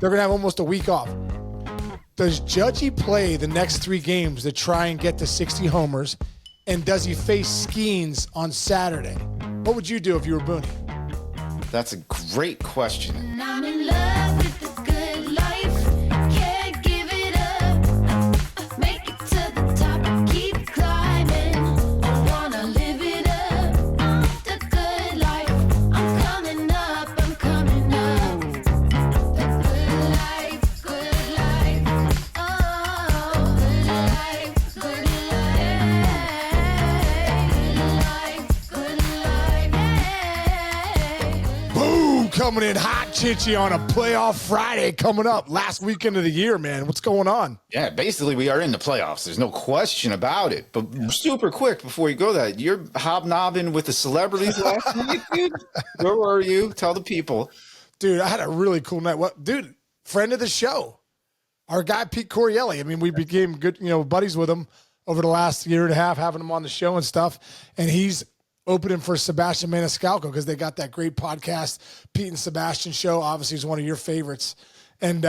They're going to have almost a week off. Does Judgy play the next 3 games to try and get to 60 homers? And does he face Skeens on Saturday? What would you do if you were Booney? That's a great question. And I'm in love with the good life. Can't give it up. Make it to the top. Keep climbing. I wanna live it up. The good life. I'm coming up. I'm coming up. The good life. Good life. Oh, good life. Good life. Good life. Boom! Coming in hot, Chinchy, on a playoff Friday coming up. Last weekend of the year, man. What's going on? Yeah, basically we are in the playoffs. There's no question about it. But super quick before you go that, you're hobnobbing with the celebrities last night, dude. Where were you? Tell the people. Dude, I had a really cool night. What, dude, friend of the show. Our guy, Pete Corielli. I mean, we became good, buddies with him over the last year and a half, having him on the show and stuff. And he's opening for Sebastian Maniscalco because they got that great podcast, Pete and Sebastian show. Obviously, he's one of your favorites. And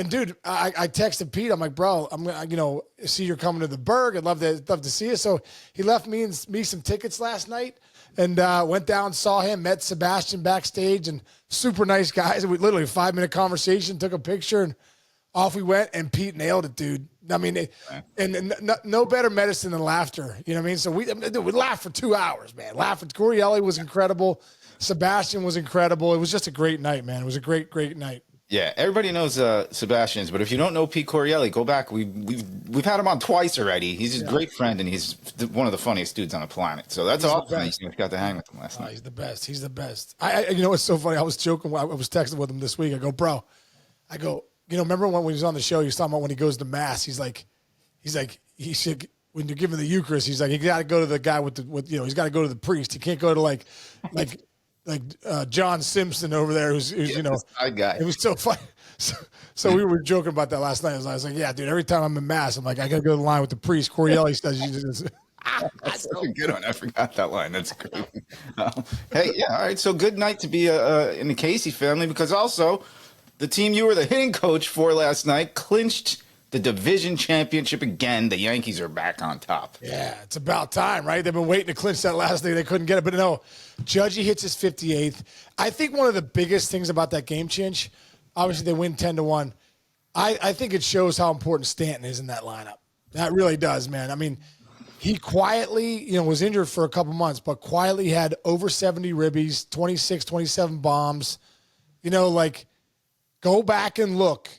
dude, I texted Pete. I'm like, bro, I'm gonna, see you're coming to the Berg. I'd love to see you. So he left me some tickets last night, and went down, saw him, met Sebastian backstage, and super nice guys. We literally a 5-minute conversation, took a picture, and off we went. And Pete nailed it, dude. I mean, no better medicine than laughter. You know what I mean? So we laughed for 2 hours, man. Laughing. Corielli was incredible. Sebastian was incredible. It was just a great night, man. It was a great, great night. Yeah, everybody knows Sebastian's, but if you don't know Pete Corielli, go back. We've had him on twice already. He's a great friend, and he's one of the funniest dudes on the planet. So that's awesome. You got to hang with him last night. He's the best. He's the best. What's so funny? I was joking. I was texting with him this week. I go, bro. Remember when he was on the show? He was talking about when he goes to mass. He's like, he should, when you're giving the Eucharist. He's like, you got to go to the guy he's got to go to the priest. He can't go to like John Simpson over there, who's side guy. It was so funny. So we were joking about that last night. I was like, yeah, dude. Every time I'm in mass, I'm like, I got to go to the line with the priest. Corielli says you just. That's such a good one. I forgot that line. That's great. Hey, yeah, all right. So good night to be in the Casey family, because also the team you were the hitting coach for last night clinched the division championship again. The Yankees are back on top. Yeah, it's about time, right? They've been waiting to clinch that last day. They couldn't get it. But no, Judgy hits his 58th. I think one of the biggest things about that game, Chinch, obviously they win 10-1. I think it shows how important Stanton is in that lineup. That really does, man. I mean, he quietly, was injured for a couple months, but quietly had over 70 ribbies, 26, 27 bombs. Go back and look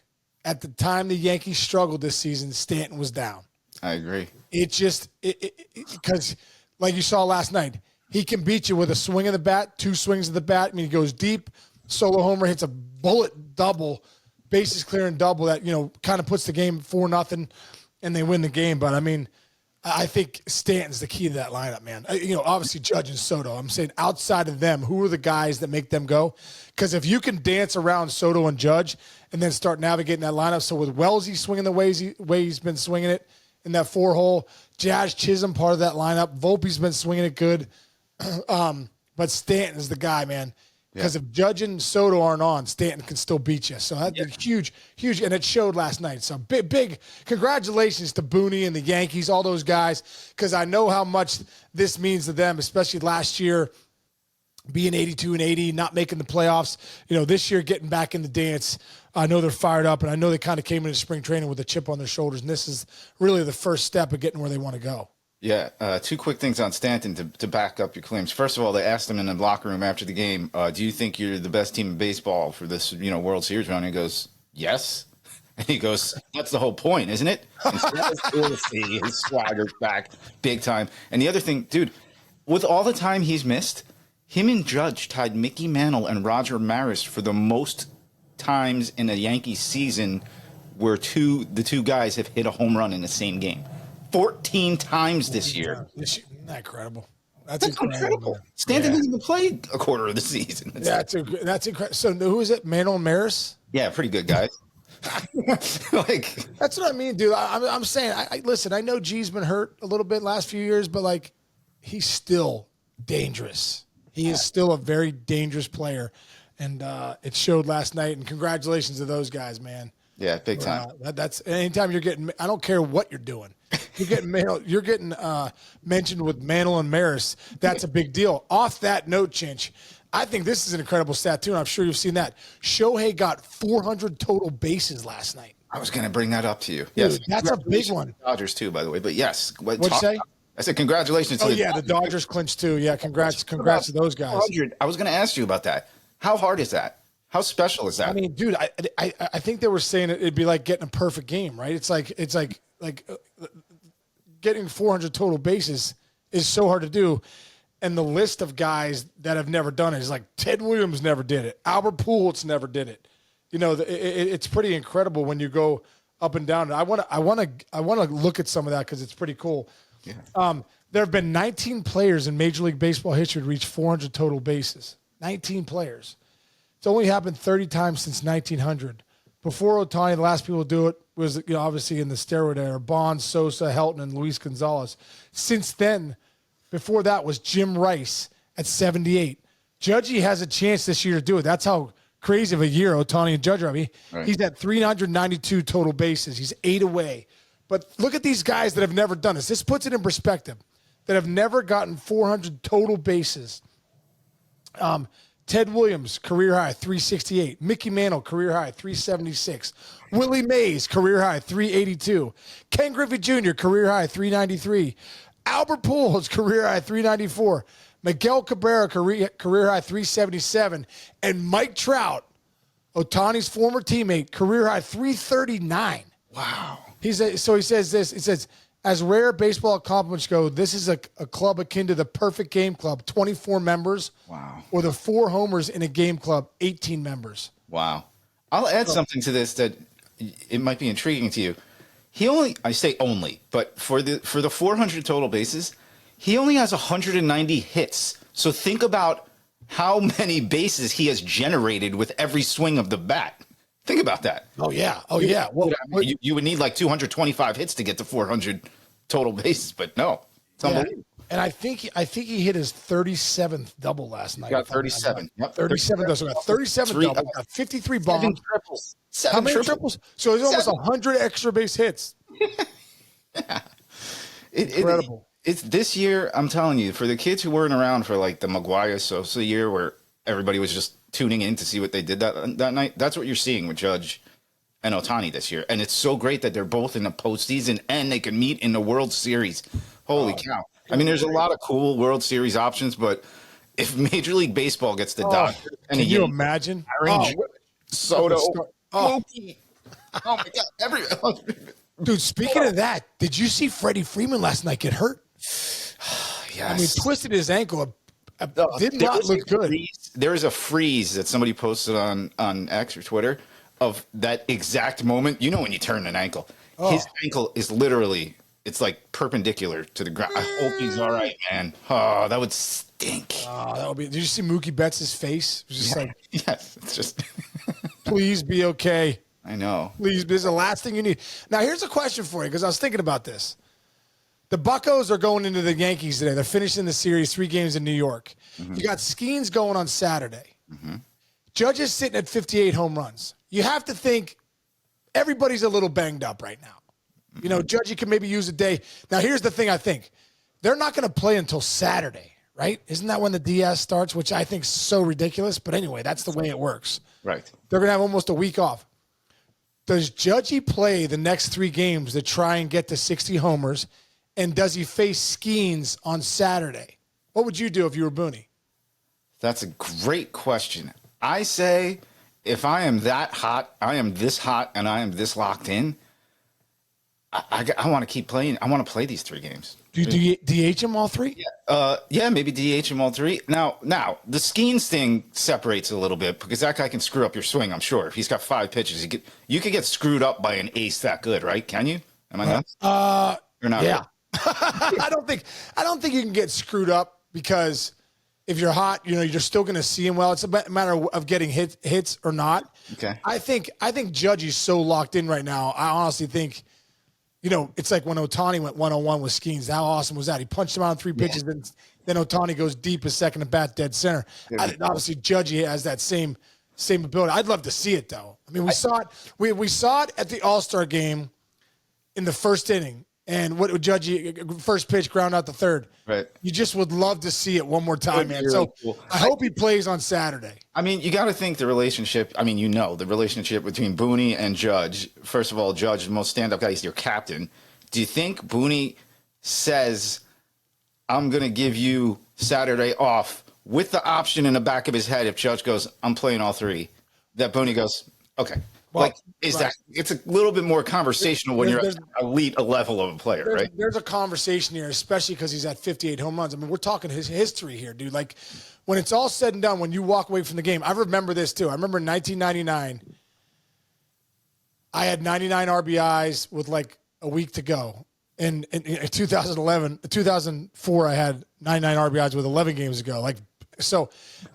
at the time the Yankees struggled this season, Stanton was down. I agree. Because like you saw last night, he can beat you with a swing of the bat, 2 swings of the bat. I mean, he goes deep, solo homer, hits a bullet double, bases clearing double that, kind of puts the game 4-0 and they win the game. But I mean, I think Stanton's the key to that lineup, man. Obviously Judge and Soto. I'm saying outside of them, who are the guys that make them go? Because if you can dance around Soto and Judge and then start navigating that lineup, so with Wellesley swinging the way he's been swinging it in that 4-hole, Jazz Chisholm part of that lineup, Volpe's been swinging it good, but Stanton's the guy, man. Because if Judge and Soto aren't on, Stanton can still beat you. So that's huge, and it showed last night. So big congratulations to Booney and the Yankees, all those guys, because I know how much this means to them, especially last year being 82-80, not making the playoffs. This year getting back in the dance. I know they're fired up, and I know they kind of came into spring training with a chip on their shoulders, and this is really the first step of getting where they want to go. Yeah, 2 quick things on Stanton to back up your claims. First of all, they asked him in the locker room after the game, do you think you're the best team in baseball for this, World Series round? And he goes, yes. And he goes, that's the whole point, isn't it? His swagger's back big time. And the other thing, dude, with all the time he's missed, him and Judge tied Mickey Mantle and Roger Maris for the most times in a Yankees season where the two guys have hit a home run in the same game. 14 times this year. Isn't that incredible? That's incredible. Stanton didn't even play a quarter of the season. That's incredible. So who is it? Mantle and Maris? Yeah, pretty good guys. That's what I mean, dude. I'm saying, listen, I know G's been hurt a little bit last few years, but he's still dangerous. He is still a very dangerous player. and it showed last night. And congratulations to those guys, man. Yeah, big time. That's anytime you're getting. I don't care what you're doing. You're getting You're getting mentioned with Mantle and Maris. That's a big deal. Off that note, Chinch, I think this is an incredible stat too, and I'm sure you've seen that. Shohei got 400 total bases last night. I was going to bring that up to you. Dude, Yes, that's a big one. Dodgers too, by the way. But yes, What'd you say? I said congratulations. Oh to yeah, the Dodgers clinched too. Yeah, congrats to those guys. 400. I was going to ask you about that. How hard is that? How special is that? I mean, dude, I think they were saying it'd be like getting a perfect game, right? It's like getting 400 total bases is so hard to do. And the list of guys that have never done it is like Ted Williams never did it. Albert Pujols never did it. You know, it's pretty incredible when you go up and down. I want to look at some of that because it's pretty cool. Yeah. There have been 19 players in Major League Baseball history to reach 400 total bases. 19 players. It's only happened 30 times since 1900. Before Ohtani, the last people to do it was, obviously in the steroid era, Bonds, Sosa, Helton, and Luis Gonzalez. Since then, before that was Jim Rice at 78. Judgy has a chance this year to do it. That's how crazy of a year Ohtani and Judge are. I mean, He's at 392 total bases. He's 8 away. But look at these guys that have never done this. This puts it in perspective, that have never gotten 400 total bases. Ted Williams, career high, 368. Mickey Mantle, career high, 376. Willie Mays, career high, 382. Ken Griffey Jr., career high, 393. Albert Pujols, career high, 394. Miguel Cabrera, career high, 377. And Mike Trout, Ohtani's former teammate, career high, 339. Wow. So he says this. He says, as rare baseball accomplishments go, this is a club akin to the perfect game club, 24 members. Wow. Or the 4 homers in a game club, 18 members. Wow. I'll add something to this that it might be intriguing to you. I say only, but for the 400 total bases, he only has 190 hits. So think about how many bases he has generated with every swing of the bat. Think about that. Oh, yeah. Oh, yeah. Well, You would need like 225 hits to get to 400 total bases, but no. It's unbelievable. And I think he hit his 37th double last night. He got 37. Yep. 37 doubles. So got 37 doubles. Got 53 bombs. 7 triples. How many triples? So there's almost 100 extra base hits. Yeah. Incredible. It's this year, I'm telling you, for the kids who weren't around for like the Maguire Sosa year where everybody was just tuning in to see what they did that night, that's what you're seeing with Judge and Ohtani this year. And it's so great that they're both in the postseason and they can meet in the World Series. Holy cow. I mean, there's a lot of cool World Series options, but if Major League Baseball gets the Dodgers, can you imagine? Soto, Mookie. Oh my God! Dude, speaking of that, did you see Freddie Freeman last night get hurt? Yes. I mean, twisted his ankle. Did not look good. There is a freeze that somebody posted on X or Twitter of that exact moment. You know when you turn an ankle. His ankle is literally, it's like perpendicular to the ground. I hope he's all right, man. Oh, that would stink. Oh, that would be. Did you see Mookie Betts' face? It was just like, yes, it's just. Please be okay. I know. Please, this is the last thing you need. Now, here's a question for you because I was thinking about this. The Buccos are going into the Yankees today. They're finishing the series, 3 games in New York. Mm-hmm. You got Skeens going on Saturday. Mm-hmm. Judge is sitting at 58 home runs. You have to think everybody's a little banged up right now. Mm-hmm. You know, Judge, you can maybe use a day. Now, here's the thing I think. They're not going to play until Saturday, right? Isn't that when the DS starts, which I think is so ridiculous? But anyway, that's the way it works. Right. They're going to have almost a week off. Does Judgy play the next 3 games to try and get to 60 homers? And does he face Skeens on Saturday? What would you do if you were Booney? That's a great question. I say if I am that hot, I am this hot, and I am this locked in, I want to keep playing. I want to play these 3 games. Do you DH them all 3? Yeah, maybe DH them all 3. Now, the Skeens thing separates a little bit because that guy can screw up your swing, I'm sure. If he's got 5 pitches, you could get screwed up by an ace that good, right? Can you? Am I nuts? Or not? Yeah. I don't think you can get screwed up because if you're hot, you know, you're still going to see him well. It's a matter of getting hits or not. Okay. I think Judgy's so locked in right now. I honestly think, you know, it's like when Ohtani went 1-on-1 with Skeens. How awesome was that? He punched him out on 3 pitches, then Ohtani goes deep as second to bat, dead center. Obviously, Judgy has that same same ability. I'd love to see it though. I mean, we saw it. We saw it at the All-Star game in the first inning, and what Judgey first pitch ground out the third. Right. You just would love to see it one more time, man. Really So cool. I hope he plays on Saturday. I mean, you got to think the relationship. I mean, the relationship between Booney and Judge. First of all, Judge, the most stand-up guy, he's your captain. Do you think Booney says, I'm going to give you Saturday off with the option in the back of his head if Judge goes, I'm playing all three, that Booney goes, okay. Well, It's a little bit more conversational when you're at elite level of a player, right? There's a conversation here, especially because he's at 58 home runs. I mean, we're talking his history here, dude. Like, when it's all said and done, when you walk away from the game, I remember this too. I remember in 1999, I had 99 RBIs with like a week to go. And in 2004, I had 99 RBIs with 11 games to go. Like, so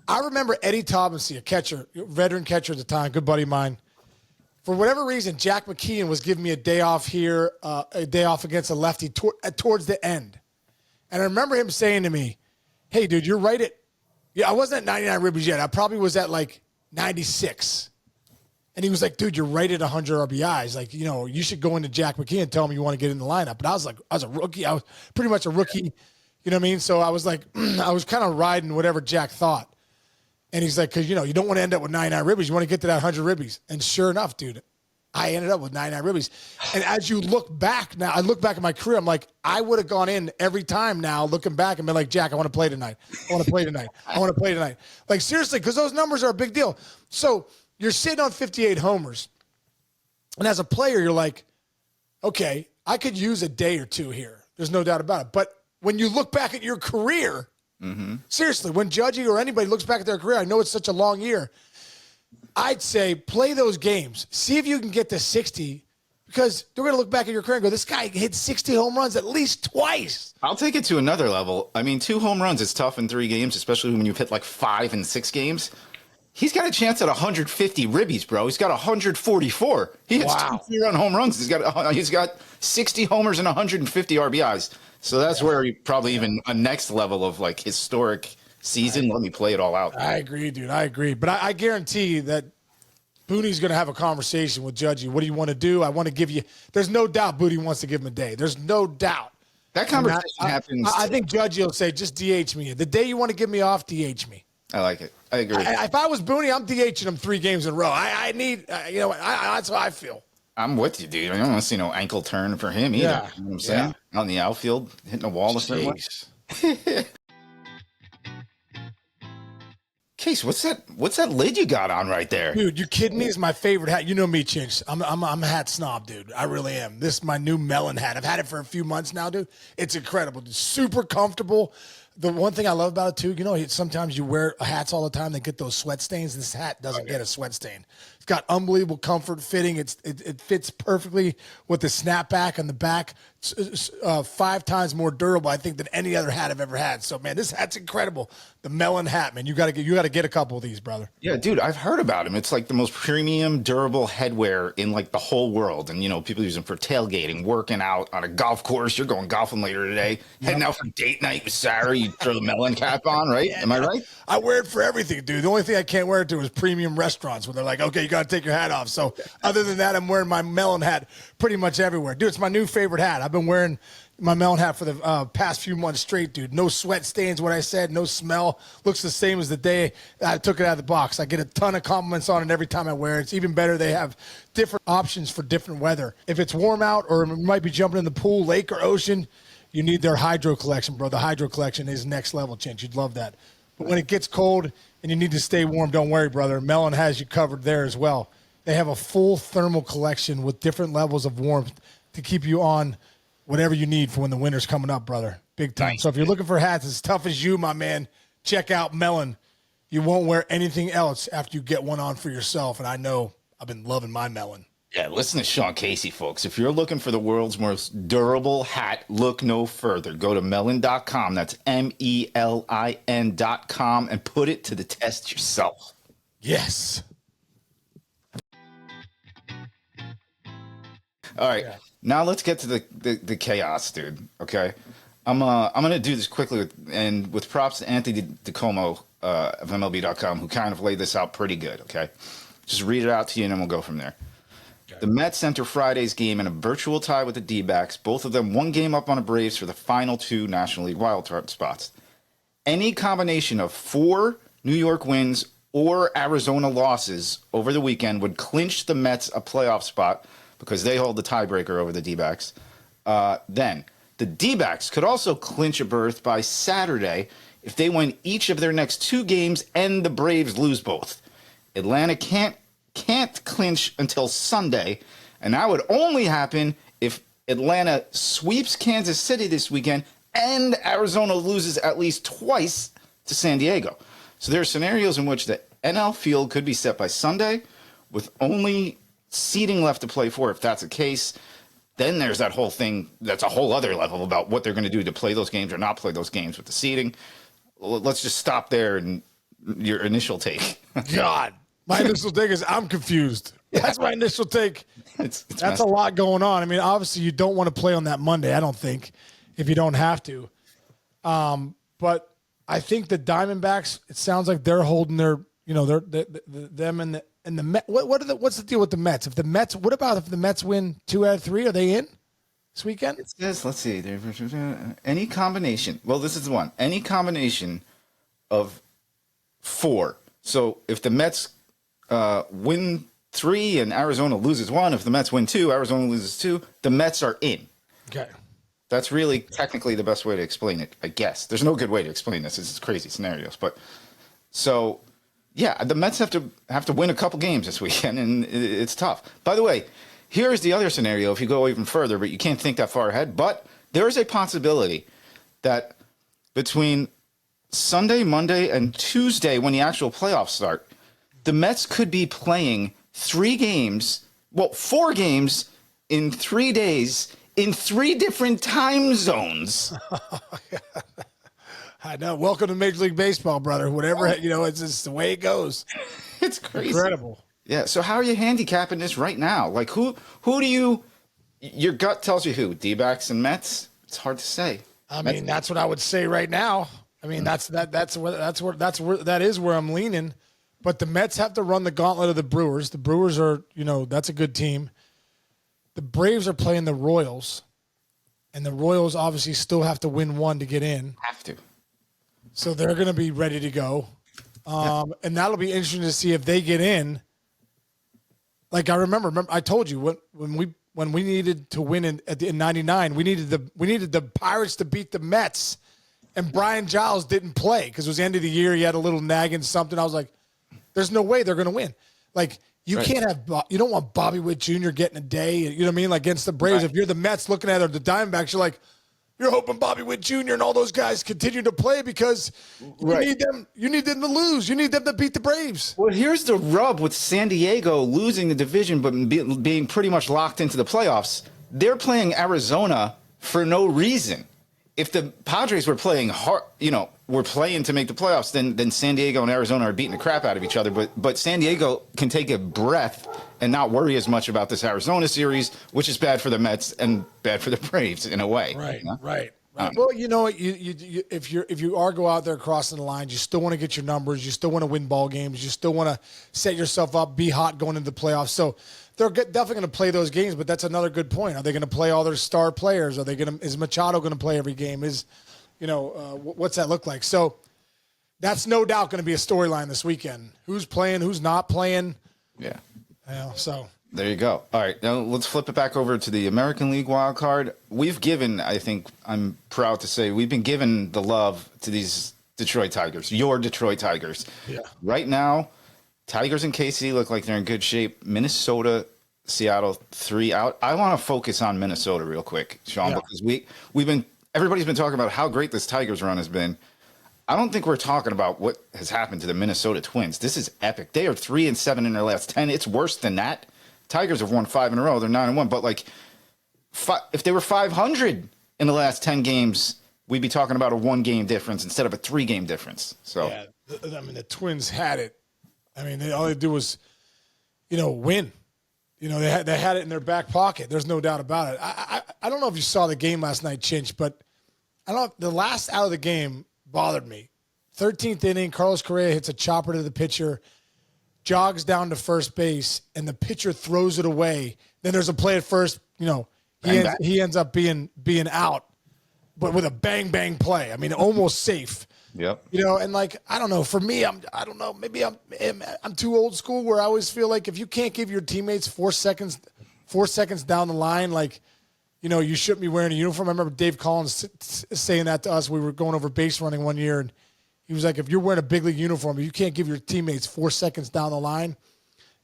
I remember Eddie Taubensee, a catcher, veteran catcher at the time, good buddy of mine. For whatever reason, Jack McKeon was giving me a day off here, a day off against a lefty towards the end. And I remember him saying to me, hey, dude, you're right I wasn't at 99 ribbies yet. I probably was at like 96. And he was like, dude, you're right at 100 RBIs. Like, you should go into Jack McKeon and tell him you want to get in the lineup. But I was a rookie. I was pretty much a rookie. You know what I mean? So I was like, I was kind of riding whatever Jack thought. And he's like, because, you don't want to end up with 99 ribbies. You want to get to that 100 ribbies. And sure enough, dude, I ended up with 99 ribbies. And as you look back now, I look back at my career, I'm like, I would have gone in every time now looking back and been like, Jack, I want to play tonight. I want to play tonight. I want to play tonight. Like, seriously, because those numbers are a big deal. So you're sitting on 58 homers. And as a player, you're like, okay, I could use a day or two here. There's no doubt about it. But when you look back at your career, seriously, when Judgy or anybody looks back at their career, I know it's such a long year, I'd say play those games. See if you can get to 60, because they're going to look back at your career and go, this guy hit 60 home runs at least twice. I'll take it to another level. I mean, 2 home runs is tough in 3 games, especially when you've hit like 5 and 6 games. He's got a chance at 150 ribbies, bro. He's got 144. He hits 2 3-run home runs. He's got 60 homers and 150 RBIs. So that's where he probably even a next level of like historic season. Let me play it all out. I agree, dude. I agree. But I guarantee that Booney's going to have a conversation with Judgy. What do you want to do? I want to give you – there's no doubt Booney wants to give him a day. There's no doubt. That conversation happens. I think Judgy will say, just DH me. The day you want to give me off, DH me. I like it. I agree. If I was Booney, I'm DHing him 3 games in a row. I need that's how I feel. I'm with you, dude. I don't want to see no ankle turn for him either. Yeah. You know what I'm saying? Out in the outfield, hitting a wall a certain way. Case, what's that lid you got on right there? Dude, you kidding me? It's my favorite hat. You know me, Chinch. I'm a hat snob, dude. I really am. This is my new melon hat. I've had it for a few months now, dude. It's incredible. It's super comfortable. The one thing I love about it, too, sometimes you wear hats all the time. They get those sweat stains. This hat doesn't get a sweat stain. It's got unbelievable comfort fitting. It fits perfectly with the snapback on the back. 5 times more durable, I think, than any other hat I've ever had. So, man, this hat's incredible. The melon hat, man. You got to get a couple of these, brother. Yeah, dude, I've heard about him. It's like the most premium, durable headwear in like the whole world. And, people use them for tailgating, working out on a golf course. You're going golfing later today, heading out for date night with Sarah. You throw the melon cap on, right? Am I right? I wear it for everything, dude. The only thing I can't wear it to is premium restaurants where they're like, okay, you got to take your hat off. So other than that, I'm wearing my melon hat pretty much everywhere. Dude, it's my new favorite hat. I've been wearing my melon hat for the past few months straight, dude. No sweat stains, what I said, no smell. Looks the same as the day I took it out of the box. I get a ton of compliments on it every time I wear it. It's even better. They have different options for different weather. If it's warm out or you might be jumping in the pool, lake, or ocean, you need their Hydro Collection, bro. The Hydro Collection is next level, Chinch. You'd love that. But when it gets cold and you need to stay warm, don't worry, brother. Melon has you covered there as well. They have a full thermal collection with different levels of warmth to keep you on whatever you need for when the winter's coming up, brother. Big time. So if you're looking for hats as tough as you, my man, check out Melon. You won't wear anything else after you get one on for yourself. And I know I've been loving my Melon. Yeah, listen to Sean Casey, folks. If you're looking for the world's most durable hat, look no further. Go to melon.com. That's MELIN.com and put it to the test yourself. Yes. All right. Yeah. Now let's get to the chaos, dude. Okay. I'm gonna do this quickly with props to Anthony DiComo. of MLB.com who kind of laid this out pretty good, okay? Just read it out to you, and then we'll go from there. Okay. The Mets enter Friday's game in a virtual tie with the D-backs, both of them one game up on the Braves for the final 2 National League wildcard spots. Any combination of 4 New York wins or Arizona losses over the weekend would clinch the Mets a playoff spot because they hold the tiebreaker over the D-backs. Then the D-backs could also clinch a berth by Saturday if they win each of their next 2 games and the Braves lose both. Atlanta can't clinch until Sunday, and that would only happen if Atlanta sweeps Kansas City this weekend and Arizona loses at least twice to San Diego. So there are scenarios in which the NL field could be set by Sunday with only seeding left to play for. If that's the case, then there's that whole thing. That's a whole other level about what they're going to do to play those games or not play those games with the seeding. Let's just stop there and your initial take. God, my initial take is I'm confused. That's my initial take. It's That's a lot going on. I mean, obviously you don't want to play on that Monday, I don't think, if you don't have to. But I think the Diamondbacks, it sounds like they're holding their, them and the Mets. What's the deal with the Mets? What about if the Mets win 2 out of 3? Are they in this weekend? It says, let's see, any combination. Well, this is the one. Any combination of 4. So if the Mets win 3 and Arizona loses 1, if the Mets win 2, Arizona loses 2, the Mets are in. Okay. That's really technically the best way to explain it, I guess. There's no good way to explain this. It's crazy scenarios. But so, yeah, the Mets have to win a couple games this weekend, and it's tough. By the way, here's the other scenario if you go even further, but you can't think that far ahead. But there is a possibility that between Sunday, Monday, and Tuesday, when the actual playoffs start, the Mets could be playing 4 games in 3 days in 3 different time zones. I know. Welcome to Major League Baseball, brother. Whatever, it's just the way it goes. It's crazy. Incredible. Yeah. So how are you handicapping this right now? Like who do you? Your gut tells you who? D-backs and Mets. It's hard to say. I mean, that's what I would say right now. I mean, that is where I'm leaning. But the Mets have to run the gauntlet of the Brewers. The Brewers are, that's a good team. The Braves are playing the Royals, and the Royals obviously still have to win 1 to get in. Have to. So they're going to be ready to go. And that'll be interesting to see if they get in. Like I remember I told you when we needed to win in 99, we needed the Pirates to beat the Mets, and Brian Giles didn't play because it was the end of the year. He had a little nagging something. I was like, there's no way they're going to win. Like you don't want Bobby Witt Jr. getting a day. You know what I mean? Like against the Braves, if you're the Mets looking at it, or the Diamondbacks, you're like, you're hoping Bobby Witt Jr. and all those guys continue to play because you need them. You need them to lose. You need them to beat the Braves. Well, here's the rub with San Diego losing the division but being pretty much locked into the playoffs. They're playing Arizona for no reason. If the Padres were playing hard, were playing to make the playoffs, then San Diego and Arizona are beating the crap out of each other. But San Diego can take a breath and not worry as much about this Arizona series, which is bad for the Mets and bad for the Braves in a way. Right. Well, if you are go out there crossing the lines, you still want to get your numbers. You still want to win ball games. You still want to set yourself up, be hot going into the playoffs. So they're definitely going to play those games. But that's another good point. Are they going to play all their star players? Is Machado going to play every game? What's that look like? So that's no doubt going to be a storyline this weekend. Who's playing? Who's not playing? Yeah. So there you go. All right, now let's flip it back over to the American League wild card. We've given, I think I'm proud to say, we've been given the love to these Detroit Tigers, your Detroit Tigers. Yeah. Right now, Tigers and KC look like they're in good shape. Minnesota, Seattle, 3 out. I want to focus on Minnesota real quick, Sean, because everybody's been talking about how great this Tigers run has been. I don't think we're talking about what has happened to the Minnesota Twins. This is epic. They are 3-7 in their last 10. It's worse than that. Tigers have won 5 in a row. They're 9-1. But if they were 500 in the last 10 games, we'd be talking about a 1-game difference instead of a 3-game difference. So yeah, the Twins had it. All they do was, win. They had it in their back pocket. There's no doubt about it. I don't know if you saw the game last night, Chinch, but I don't know. The last out of the game bothered me. 13th inning, Carlos Correa hits a chopper to the pitcher, jogs down to first base, and the pitcher throws it away. Then there's a play at first. He ends up being out, but with a bang bang play. I mean, almost safe. Yep. And like, I don't know. For me, I don't know. Maybe I'm too old school where I always feel like if you can't give your teammates 4 seconds down the line, like, you shouldn't be wearing a uniform. I remember Dave Collins saying that to us. We were going over base running one year, and he was like, if you're wearing a big league uniform, you can't give your teammates 4 seconds down the line,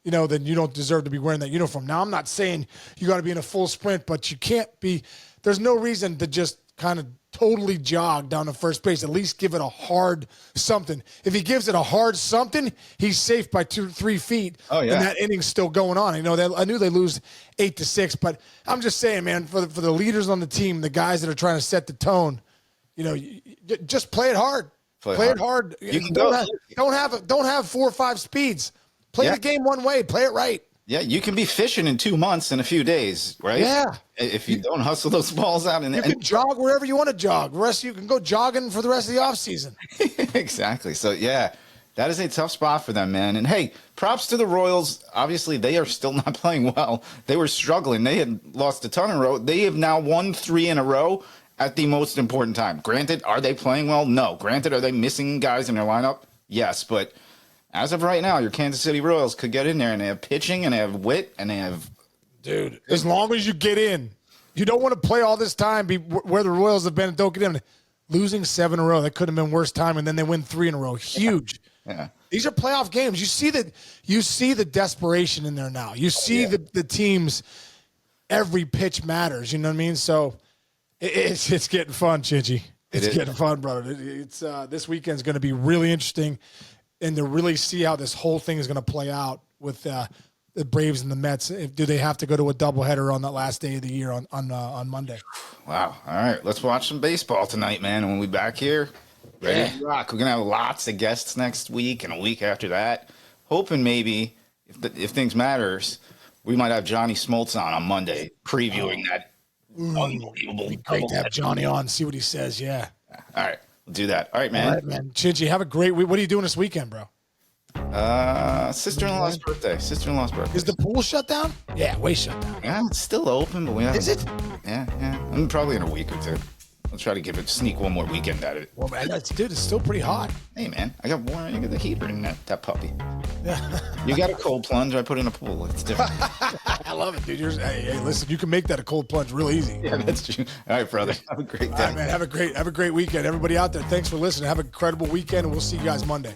then you don't deserve to be wearing that uniform. Now, I'm not saying you got to be in a full sprint, but you can't be. There's no reason to just kind of totally jog down to first base. At least give it a hard something. If he gives it a hard something, he's safe by 2-3 feet. Oh, yeah. And that inning's still going on. I knew they lose 8-6, but I'm just saying, man, for the leaders on the team, the guys that are trying to set the tone, just play it hard. Play it hard. You can don't have 4 or 5 speeds. Play the game one way. Play it right. Yeah, you can be fishing in 2 months in a few days, right? Yeah. If you don't hustle those balls out. You can jog wherever you want to jog. The rest of you can go jogging for the rest of the offseason. Exactly. So, yeah, that is a tough spot for them, man. And, hey, props to the Royals. Obviously, they are still not playing well. They were struggling. They had lost a ton in a row. They have now won 3 in a row at the most important time. Granted, are they playing well? No. Granted, are they missing guys in their lineup? Yes, but as of right now, your Kansas City Royals could get in there, and they have pitching, and they have wit, and they have... Dude, as long as you get in. You don't want to play all this time where the Royals have been and don't get in. Losing 7 in a row, that could have been worse time, and then they win 3 in a row. Huge. Yeah. These are playoff games. You see the desperation in there now. You see the teams, every pitch matters. You know what I mean? So it's getting fun, Chinchy. It's getting fun, brother. It's this weekend's going to be really interesting, and to really see how this whole thing is going to play out with the Braves and the Mets. Do they have to go to a doubleheader on that last day of the year on Monday? Wow. All right. Let's watch some baseball tonight, man. And when we back here, ready to rock. We're going to have lots of guests next week and a week after that. Hoping maybe, if things matters, we might have Johnny Smoltz on Monday previewing that unbelievable. Great to have Johnny on, see what he says. Yeah. All right. We'll do that. All right, man. All right, man. Chinchy, have a great week. What are you doing this weekend, bro? Sister-in-law's birthday. Is the pool shut down? Yeah, way shut down. Yeah, it's still open, but we have. Is it? Yeah. I'm probably in a week or two. I'll try to sneak one more weekend at it. Well, man, dude, it's still pretty hot. Hey, man, I got the heater in that puppy. You got a cold plunge. I put in a pool. It's different. I love it, dude. Hey, listen, you can make that a cold plunge real easy. Yeah, that's true. All right, brother. Have a great day. All right, man. Have a great weekend. Everybody out there, thanks for listening. Have an incredible weekend, and we'll see you guys Monday.